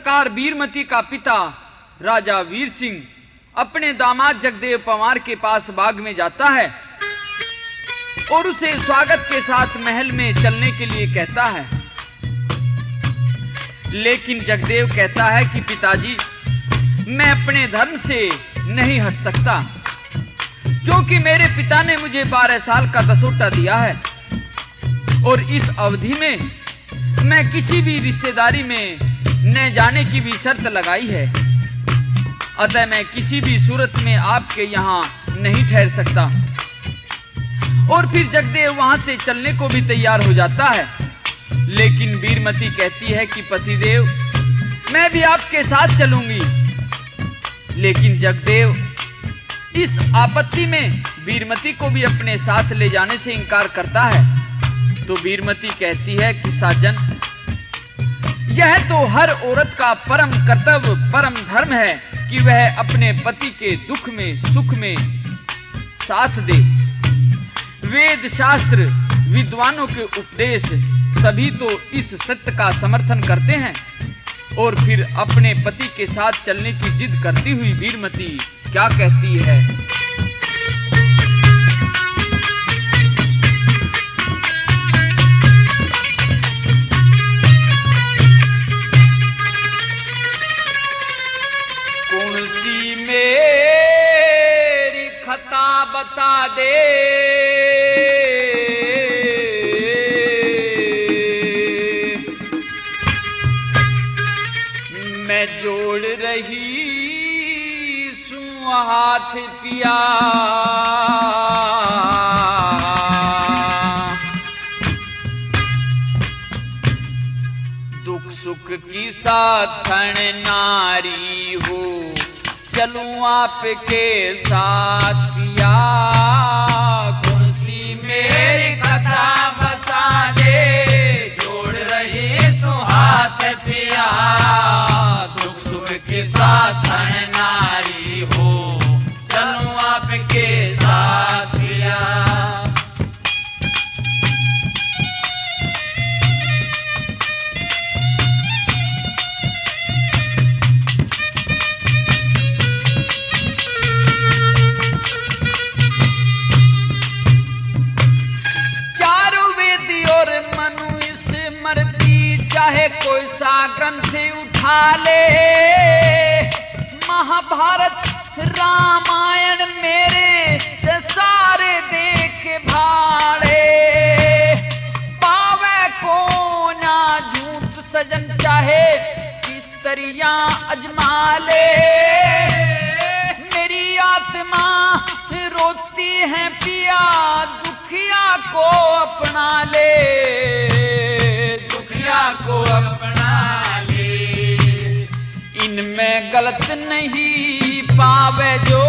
प्रकार वीरमती का पिता राजा वीर सिंह अपने दामाद जगदेव पंवार के पास बाग में जाता है और उसे स्वागत के साथ महल में चलने के लिए कहता है। लेकिन जगदेव कहता है कि पिताजी, मैं अपने धर्म से नहीं हट सकता, क्योंकि मेरे पिता ने मुझे 12 साल का दसोटा दिया है और इस अवधि में मैं किसी भी रिश्तेदारी में न जाने की भी शर्त लगाई है। अतः मैं किसी भी सूरत में आपके यहाँ नहीं ठहर सकता। और फिर जगदेव वहां से चलने को भी तैयार हो जाता है। लेकिन वीरमती कहती है कि पतिदेव, मैं भी आपके साथ चलूंगी। लेकिन जगदेव इस आपत्ति में वीरमती को भी अपने साथ ले जाने से इनकार करता है। तो वीरमती कहती है कि साजन, यह तो हर औरत का परम कर्तव्य, परम धर्म है कि वह अपने पति के दुख में सुख में साथ दे। वेद शास्त्र विद्वानों के उपदेश सभी तो इस सत्य का समर्थन करते हैं। और फिर अपने पति के साथ चलने की जिद करती हुई वीरमती क्या कहती है? कौन सी मेरी खता बता दे, मैं जोड़ रही सू हाथ पिया। दुख सुख की साथन नारी हो, चलूं आपके साथ पिया। कौन सी मेरी कथा बता दे, जोड़ रही सो हाथ पिया। दुख सुख के साथ नारी हो, चलूं आपके साथ पिया। चाहे कोई सा ग्रंथ उठा ले, महाभारत रामायण मेरे से सारे देख भाड़े। पावे को ना झूठ सजन, चाहे किस्तरियां अजमा ले। मेरी आत्मा रोती है पिया, दुखिया को अपना ले। को अपना ले, इनमें गलत नहीं पावे जो,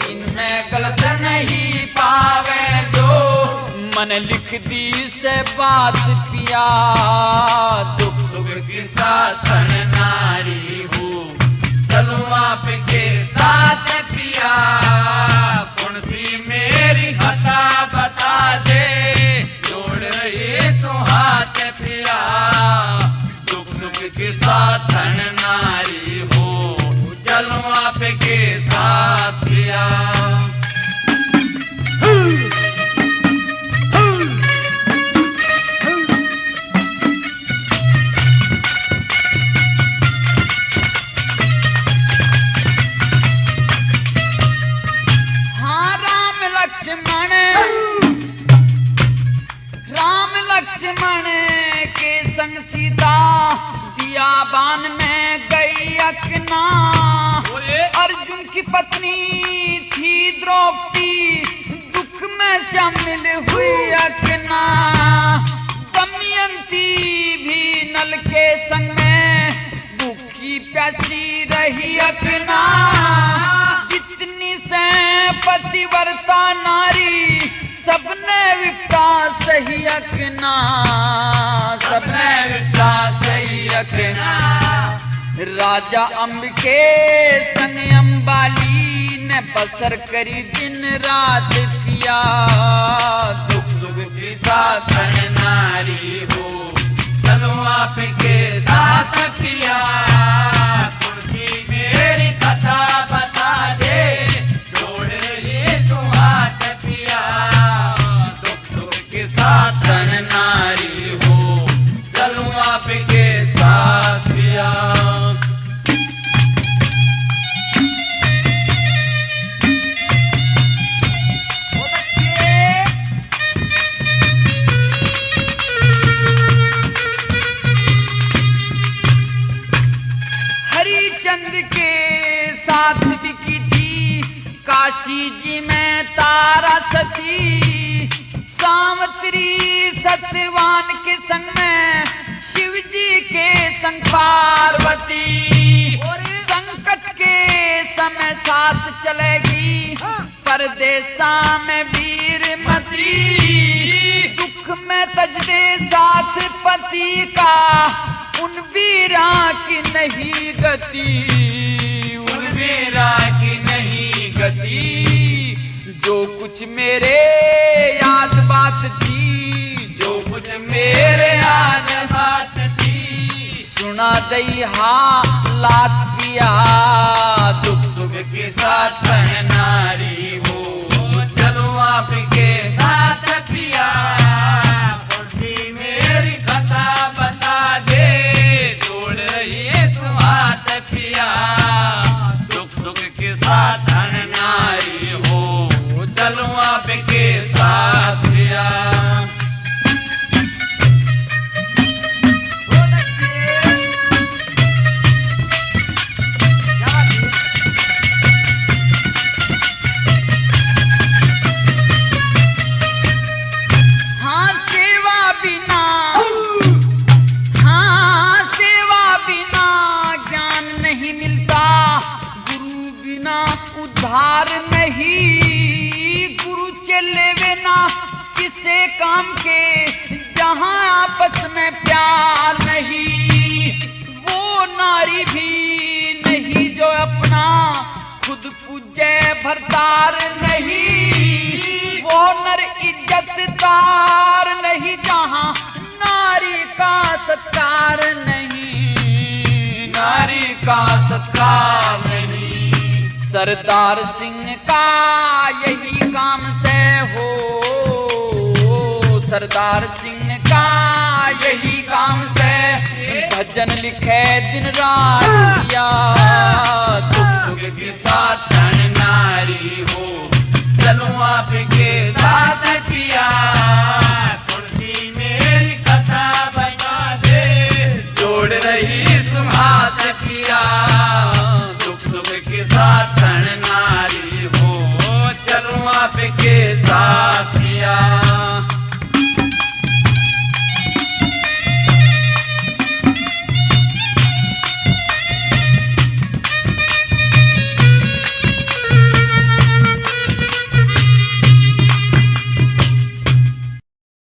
इनमें गलत नहीं पावे जो। मन लिख दी से बात पिया, दुख सुख के साथ नारी हो, चलूं आपके साथ पिया। कौन सी मेरी खता बता दे, जोड़ रही सो हाथ पिया। दुख सुख के साथ नारी हो, चलूं आपके साथ पिया। हाँ राम लक्ष्मण के संग सीता बियाबान में गई अकना। अर्जुन की पत्नी थी द्रौपदी, दुख में शामिल हुई अकना। दमयंती भी नल के संग में भूखी प्यासी रही अकना। जितनी से पतिव्रता नारी, सबने विकटा सही अकना, सबने विकटा सही अकना। राजा अम्ब के संग अंबाली ने बसर करी दिन रात पिया। दुख सुख की साथ नारी हो, चलो आपके साथ पिया। हरिचंद के साथ भी की थी काशी जी में तारा सती, सावित्री सत्यवान के संग में शिव जी के संग पार्वती, संकट के समय साथ चलेगी परदेसा में वीरमती, दुख में तज दे साथ पति का उन वीरा की नहीं गति, उन वीरा की नहीं गति। जो कुछ मेरे याद बात थी, जो कुछ मेरे याद बात थी, सुना दई हालात पिया, दुख सुख के साथ नारी हो, चलो आपके साथ पिया, कौन-सी मेरी कथा बता दे, जोड़ रही है सुहात पिया, दुख सुख के साथ नारी हो, चलो आपके साथ पिया। उद्धार नहीं, गुरु चले बिना किसे काम के, जहां आपस में प्यार नहीं, वो नारी भी नहीं जो अपना खुद पूजे भरतार नहीं, वो नर इज्जतदार नहीं जहां नारी का सत्कार नहीं, नारी का सत्कार नहीं। सरदार सिंह का यही काम से हो, सरदार सिंह का यही काम से भजन लिखे दिन रात किया, दुख सुख के साथ नारी हो, चलो आपके साथ पिया, कौन-सी मेरी कथा बता दे, जोड़ रही सुहात पिया, दुख सुख के साथ नारी हो, चलो आपके साथ